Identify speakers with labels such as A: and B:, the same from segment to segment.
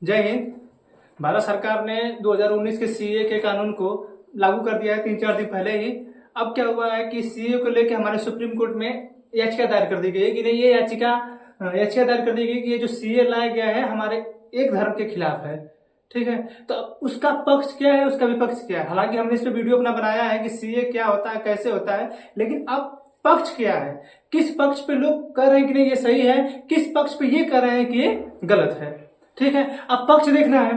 A: जय हिंद। भारत सरकार ने 2019 के सीए के कानून को लागू कर दिया है 3-4 दिन पहले ही। अब क्या हुआ है कि सीए को लेकर हमारे सुप्रीम कोर्ट में याचिका दायर कर दी गई है कि नहीं, ये याचिका दायर कर दी गई कि ये जो सीए लाया गया है हमारे एक धर्म के खिलाफ है। ठीक है, तो अब उसका पक्ष क्या है, उसका विपक्ष क्या है। हालांकि हमने इस पे वीडियो अपना बनाया है कि सीए क्या होता है, कैसे होता है, लेकिन अब पक्ष क्या है, किस पक्ष पे लोग कह रहे हैं कि नहीं ये सही है, किस पक्ष पे ये कह रहे हैं कि ये गलत है। ठीक है, अब पक्ष देखना है।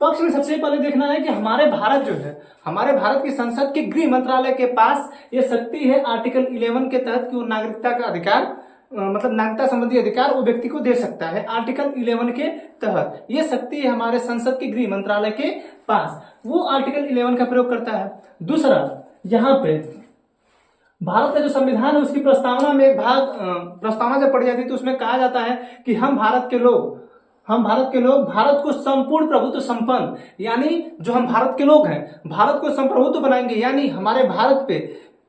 A: पक्ष में सबसे पहले देखना है कि हमारे भारत जो है, हमारे भारत की संसद के गृह मंत्रालय के पास ये शक्ति है आर्टिकल 11 के तहत कि वो नागरिकता का अधिकार मतलब नागरिकता संबंधी अधिकार वो व्यक्ति को दे सकता है। आर्टिकल 11 के तहत ये शक्ति है हमारे संसद के गृह मंत्रालय के पास, वो आर्टिकल 11 का प्रयोग करता है। दूसरा, यहाँ पे भारत का जो संविधान है उसकी प्रस्तावना में एक भाग प्रस्तावना जब पढ़ी जाती है तो उसमें कहा जाता है कि हम भारत के लोग भारत को संपूर्ण प्रभुत्व संपन्न, यानी जो हम भारत के लोग हैं भारत को संप्रभुत्व बनाएंगे, यानी हमारे भारत पे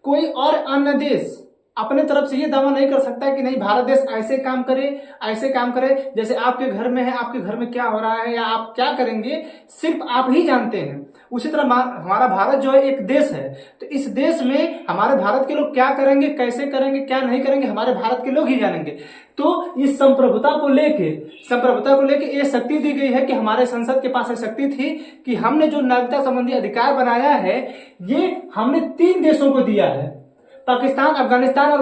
A: कोई और अन्य देश अपने तरफ से ये दावा नहीं कर सकता है कि नहीं भारत देश ऐसे काम करे जैसे आपके घर में है, आपके घर में क्या हो रहा है या आप क्या करेंगे सिर्फ आप ही जानते हैं। उसी तरह हमारा भारत जो है एक देश है, तो इस देश में हमारे भारत के लोग क्या करेंगे, कैसे करेंगे, क्या नहीं करेंगे, हमारे भारत के लोग ही जानेंगे। तो इस संप्रभुता को लेके ये शक्ति दी गई है कि हमारे संसद के पास एक शक्ति थी कि हमने जो नागरिकता संबंधी अधिकार बनाया है ये हमने 3 देशों को दिया है, पाकिस्तान, अफगानिस्तान और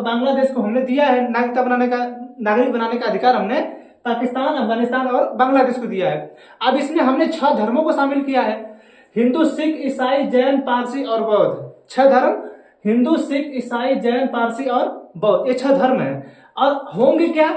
A: बांग्लादेश को हमने दिया है। नागरिक बनाने का अधिकार हमने पाकिस्तान, अफगानिस्तान और बांग्लादेश को दिया है। अब इसमें हमने 6 धर्मों को शामिल किया है, हिंदू, सिख, ईसाई, जैन, पारसी और बौद्ध। 6 धर्म, हिंदू, सिख, ईसाई, जैन, पारसी और बौद्ध, ये 6 धर्म है। और होंगे क्या,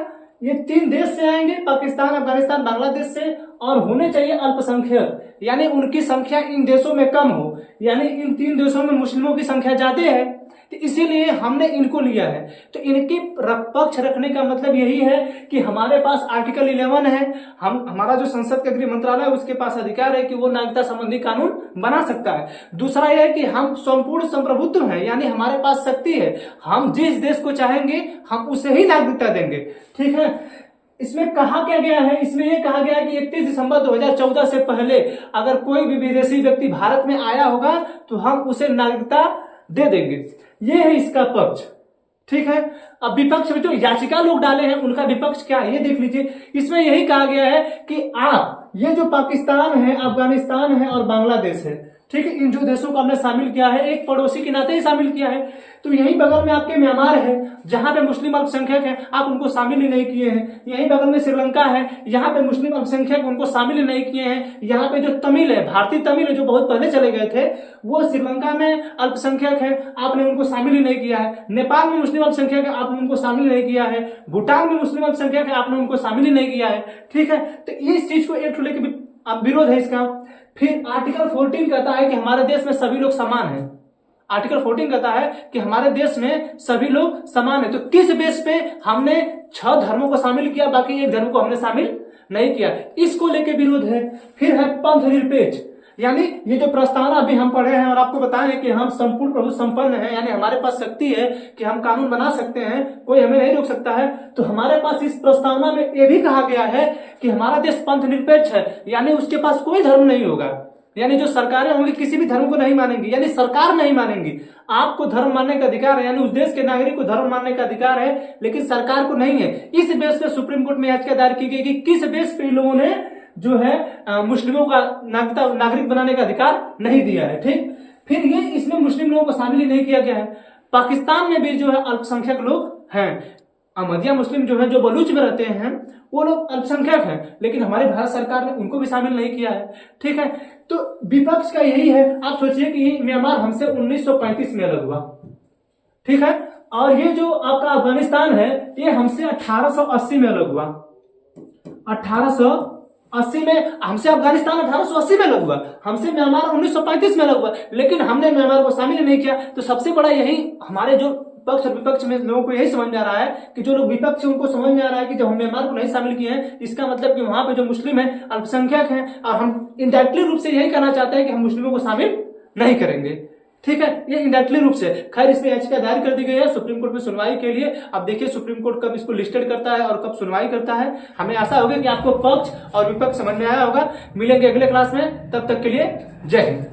A: ये 3 देश से आएंगे, पाकिस्तान, अफगानिस्तान, बांग्लादेश से, और होने चाहिए अल्पसंख्यक, यानी उनकी संख्या इन देशों में कम हो, यानी इन 3 देशों में मुस्लिमों की संख्या ज्यादा है, तो इसीलिए हमने इनको लिया है। तो इनकी पक्ष रखने का मतलब यही है कि हमारे पास आर्टिकल 11 है, हमारा जो संसद का गृह मंत्रालय है उसके पास अधिकार है कि वो नागरिकता संबंधी कानून बना सकता है। दूसरा यह है कि हम संपूर्ण संप्रभुत्व हैं, यानी हमारे पास शक्ति है, हम जिस देश को चाहेंगे हम उसे ही नागरिकता देंगे। ठीक है, इसमें कहा क्या गया है, इसमें यह कहा गया है कि 31 दिसंबर 2014 से पहले अगर कोई भी विदेशी व्यक्ति भारत में आया होगा तो हम उसे नागरिकता दे देंगे। ये है इसका पक्ष। ठीक है, अब विपक्ष में जो याचिका लोग डाले हैं उनका विपक्ष क्या है ये देख लीजिए। इसमें यही कहा गया है कि आप ये जो पाकिस्तान है, अफगानिस्तान है और बांग्लादेश है, ठीक है, इन जो देशों को हमने शामिल किया है एक पड़ोसी के नाते ही शामिल किया है। तो यही बगल में आपके म्यांमार है जहां पे मुस्लिम अल्पसंख्यक है, आप उनको शामिल ही नहीं किए हैं। यही बगल में श्रीलंका है, यहाँ पे मुस्लिम अल्पसंख्यक उनको शामिल ही नहीं किए हैं। यहाँ पे जो तमिल है, भारतीय तमिल है जो बहुत पहले चले गए थे, वो श्रीलंका में अल्पसंख्यक है, आपने उनको शामिल ही नहीं किया है। नेपाल में मुस्लिम अल्पसंख्यक है, आपने उनको शामिल नहीं किया है। भूटान में मुस्लिम अल्पसंख्यक है, आपने उनको शामिल ही नहीं किया है। ठीक है, तो इस चीज को एक लेकर अब विरोध है इसका। फिर आर्टिकल 14 कहता है कि हमारे देश में सभी लोग समान हैं। आर्टिकल 14 कहता है कि हमारे देश में सभी लोग समान है। तो किस बेस पे हमने 6 धर्मों को शामिल किया, बाकी एक धर्म को हमने शामिल नहीं किया, इसको लेके विरोध है। फिर है पंथ निरपेक्ष, यानी ये जो प्रस्तावना अभी हम पढ़े हैं और आपको बताएं कि हम संपूर्ण प्रभु संपन्न हैं, यानी हमारे पास शक्ति है कि हम कानून बना सकते हैं, कोई हमें नहीं रोक सकता है। तो हमारे पास इस प्रस्तावना में यह भी कहा गया है कि हमारा देश पंथ निरपेक्ष है, यानी उसके पास कोई धर्म नहीं होगा, यानी जो सरकारें होंगी किसी भी धर्म को नहीं मानेंगी, यानी सरकार नहीं मानेंगी। आपको धर्म मानने का अधिकार है, यानी उस देश के नागरिक को धर्म मानने का अधिकार है, लेकिन सरकार को नहीं है। इस बेस पे सुप्रीम कोर्ट में याचिका दायर की गई कि किस बेस पे इन लोगों ने जो है मुस्लिमों का नागरिक बनाने का अधिकार नहीं दिया है। ठीक, फिर ये इसमें मुस्लिम लोगों को शामिल ही नहीं किया गया है। पाकिस्तान में भी जो है अल्पसंख्यक लोग हैं, अहमदिया मुस्लिम जो है, जो बलूच में रहते हैं, वो लोग अल्पसंख्यक हैं, लेकिन हमारी भारत सरकार ने उनको भी शामिल नहीं किया है। ठीक है, तो विपक्ष का यही है। आप सोचिए कि म्यांमार हमसे 1935 में अलग हुआ, ठीक है, और ये जो आपका अफगानिस्तान है ये हमसे 1880 में अलग हुआ। 1880 में हमसे अफगानिस्तान 1880 में अलग हुआ, हमसे म्यांमार 1935 में अलग हुआ, लेकिन हमने म्यांमार को शामिल नहीं किया। तो सबसे बड़ा यही हमारे जो पक्ष और विपक्ष में लोगों को यही समझ में आ रहा है कि जो लोग विपक्ष है उनको समझ में आ रहा है कि जब हम म्यांमार को नहीं शामिल किए हैं इसका मतलब कि वहां पे जो मुस्लिम है अल्पसंख्यक हैं, और हम इनडायरेक्टली रूप से यही कहना चाहते हैं कि हम मुस्लिमों को शामिल नहीं करेंगे। ठीक है, ये इनडायरेक्टली रूप से। खैर इसमें याचिका दायर कर दी गई है सुप्रीम कोर्ट में सुनवाई के लिए। अब देखिए सुप्रीम कोर्ट कब इसको लिस्टेड करता है और कब सुनवाई करता है। हमें आशा होगी कि आपको पक्ष और विपक्ष समझ में आया होगा। मिलेंगे अगले क्लास में, तब तक के लिए जय हिंद।